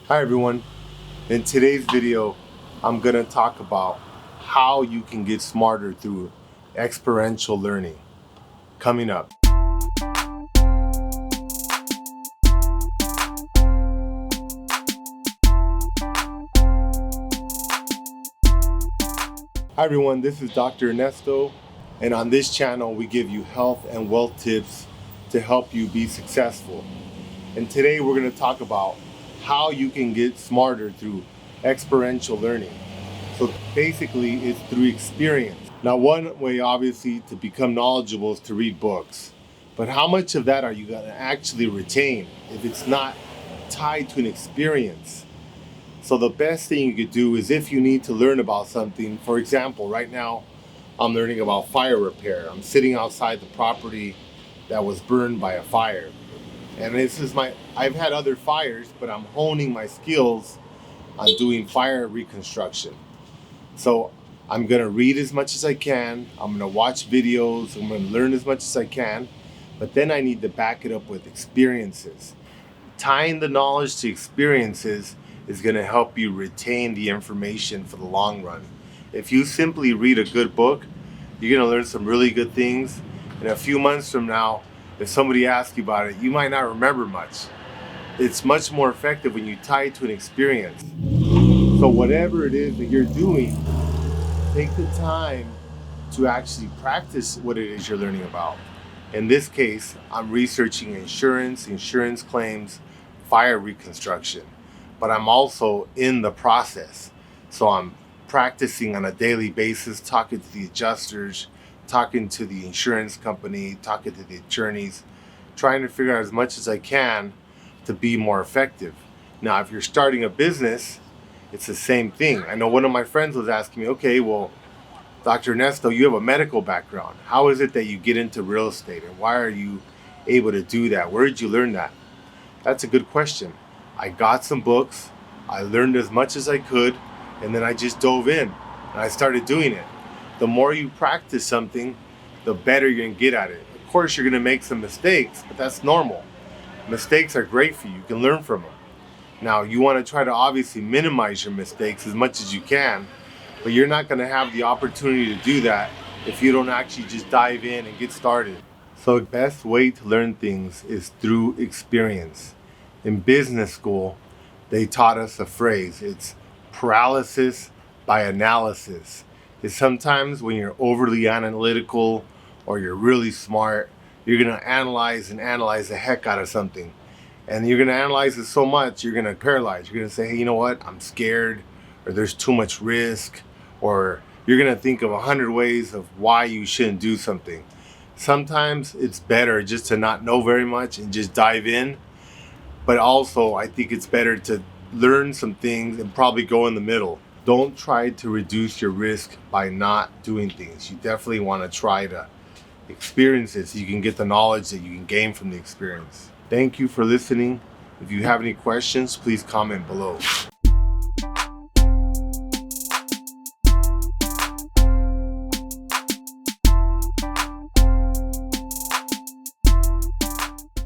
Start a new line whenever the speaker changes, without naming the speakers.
Hi everyone. In today's video, I'm going to talk about how you can get smarter through experiential learning. Coming up. Hi everyone, this is Dr. Ernesto, and on this channel we give you health and wealth tips to help you be successful. And today we're going to talk about how you can get smarter through experiential learning. So basically it's through experience. Now one way obviously to become knowledgeable is to read books. But how much of that are you going to actually retain if it's not tied to an experience? So the best thing you could do is if you need to learn about something, for example, right now I'm learning about fire repair. I'm sitting outside the property that was burned by a fire. And I've had other fires, but I'm honing my skills on doing fire reconstruction. So I'm gonna read as much as I can, I'm gonna watch videos, I'm gonna learn as much as I can, but then I need to back it up with experiences. Tying the knowledge to experiences is gonna help you retain the information for the long run. If you simply read a good book, you're gonna learn some really good things, and a few months from now, if somebody asks you about it, you might not remember much. It's much more effective when you tie it to an experience. So whatever it is that you're doing, take the time to actually practice what it is you're learning about. In this case, I'm researching insurance claims, fire reconstruction, but I'm also in the process. So I'm practicing on a daily basis, talking to the adjusters, talking to the insurance company, talking to the attorneys, trying to figure out as much as I can to be more effective. Now, if you're starting a business, it's the same thing. I know one of my friends was asking me, okay, well, Dr. Ernesto, you have a medical background. How is it that you get into real estate, and why are you able to do that? Where did you learn that? That's a good question. I got some books, I learned as much as I could, and then I just dove in and I started doing it. The more you practice something, the better you're gonna get at it. Of course, you're gonna make some mistakes, but that's normal. Mistakes are great for you. You can learn from them. Now, you wanna try to obviously minimize your mistakes as much as you can, but you're not gonna have the opportunity to do that if you don't actually just dive in and get started. So the best way to learn things is through experience. In business school, they taught us a phrase. It's paralysis by analysis. Is sometimes when you're overly analytical or you're really smart, you're gonna analyze the heck out of something. And you're gonna analyze it so much, you're gonna paralyze. You're gonna say, hey, you know what? I'm scared, or there's too much risk, or you're gonna think of 100 ways of why you shouldn't do something. Sometimes it's better just to not know very much and just dive in. But also, I think it's better to learn some things and probably go in the middle. Don't try to reduce your risk by not doing things. You definitely want to try to experience it so you can get the knowledge that you can gain from the experience. Thank you for listening. If you have any questions, please comment below.